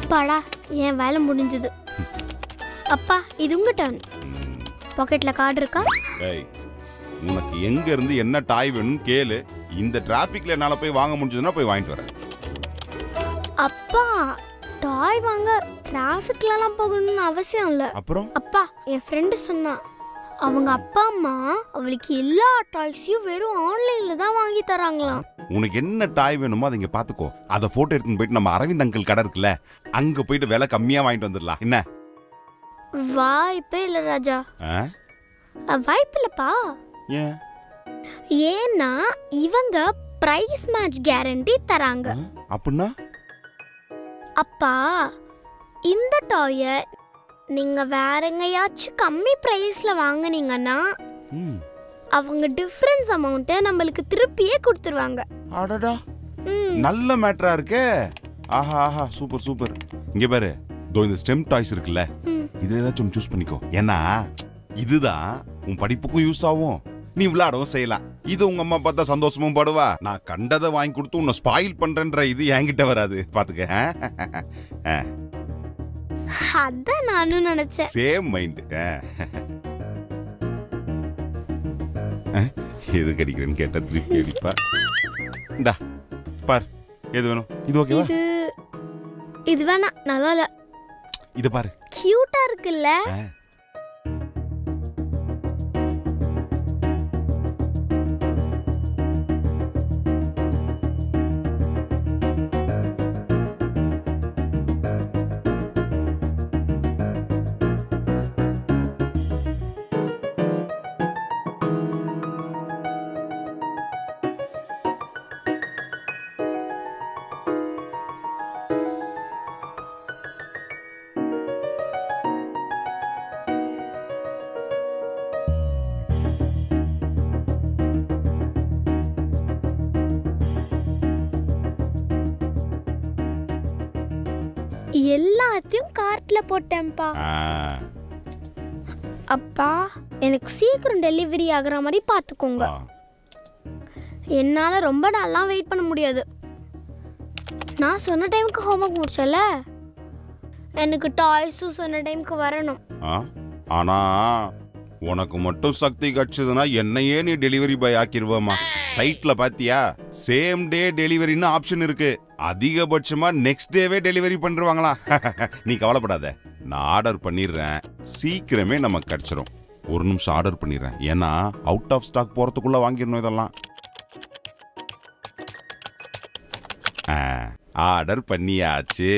அப்பாடா, என் வேலை முடிஞ்சது. அப்பா, இது உங்க டர்ன். பாக்கெட்ல கார்டு இருக்கா? ஏய், உனக்கு எங்க இருந்து என்ன டாய் வேணும்னு கேளு. இந்த டிராஃபிக்ல என்னால போய் வாங்க முடிஞ்சதுன்னா போய் வாங்கிட்டு வரேன். அப்பா, டாய் வாங்க டிராஃபிக்லலாம் போகணும்னு அவசியம் இல்லை. அப்புறம் அப்பா, என் ஃப்ரெண்டு சொன்னா அவங்க அப்பா அம்மா அவளுக்கு எல்லா டாய்ஸையும் வெறும் ஆன்லைன்ல தான் வாங்கி தராங்களாம். உனக்கு என்ன டாய் வேணுமோ அதை இங்க பாத்துக்கோ. அதை போட்டோ எடுத்துன்னு போயிட்டு நம்ம அரவிந்த் அங்கிள் கடை இருக்குல்ல, அங்க போயிட்டு விலை கம்மியா வாங்கிட்டு வந்துடலாம். என்ன? வாய்ப்பே இல்லை ராஜா. வாய்ப்பு இல்லப்பா. ஏன்? ஏன்னா இவங்க பிரைஸ் மேட்ச் கேரண்டி தராங்க. அப்படின்னா அப்பா, இந்த டாயை நீங்க வேற எங்கேயாச்சும் கம்மி பிரைஸ்ல வாங்குனீங்கன்னா அவங்க டிஃபரன்ஸ் அமௌண்ட்டை நம்மளுக்கு திருப்பியே கொடுத்துருவாங்க. அடடா, நல்ல மேட்டரா இருக்கே. ஆஹா ஆஹா, சூப்பர் சூப்பர். இங்க பாரு, இந்த ஸ்டெம் டாய்ஸ் இருக்குல்ல, இதுல ஏதாச்சும் சூஸ் பண்ணிக்கோ. ஏன்னா இதுதான் உன் படிப்புக்கும் யூஸ் ஆகும், நீ விளையாடவும் செய்யலாம். இது உங்க அம்மா பார்த்தா சந்தோஷமும் படுவா. நான் கண்டதை வாங்கி கொடுத்து உன்னை ஸ்பாயில் பண்றேன்ற இது என்கிட்ட வராது, பாத்துக்க. அதான் நானும் நினைச்சேன். Same mind. எது கடிக்கிறேன்னு கேட்டா திருப்பி அடிப்பா. இந்தா பார், எது வேணும்? இது ஓகேவா? இது வேணாம், நல்லா இல்ல. இது பாரு, கியூட்டா இருக்குல்ல. எல்லாத்தையும் கார்ட்ல போட்டேன்ப்பா. அப்பா, எனக்கு சீக்கிரம் டெலிவரி ஆகுற மாதிரி பாத்துக்கோங்க. என்னால ரொம்ப நாளா வெயிட் பண்ண முடியாது. நான் சொன்ன டைமுக்கு ஹோம்வொர்க் முடிச்சல, எனக்கு டாய்ஸும் சொன்ன டைமுக்கு வரணும். ஆனா உனக்கு மட்டும் சக்தி கிடைச்சதுன்னா என்னையே நீ டெலிவரி பாய் ஆக்கிடுவாமா. சைட்ல பாத்தியா, சேம் டே டெலிவரின்னு ஆப்ஷன் இருக்கு. அதிகபட்சமா நெக்ஸ்ட் டேவே டெலிவரி பண்ணிடுவாங்களா. நீ கவலைப்படாத, நான் ஆர்டர் பண்ணிடுறேன். சீக்கிரமே நமக்கு கிடைச்சிரும். ஒரு நிமிஷம் ஆர்டர் பண்ணிடுறேன், ஏன்னா அவுட் ஆஃப் ஸ்டாக் போறதுக்குள்ள வாங்கிடணும் இதெல்லாம். ஆர்டர் பண்ணியாச்சு.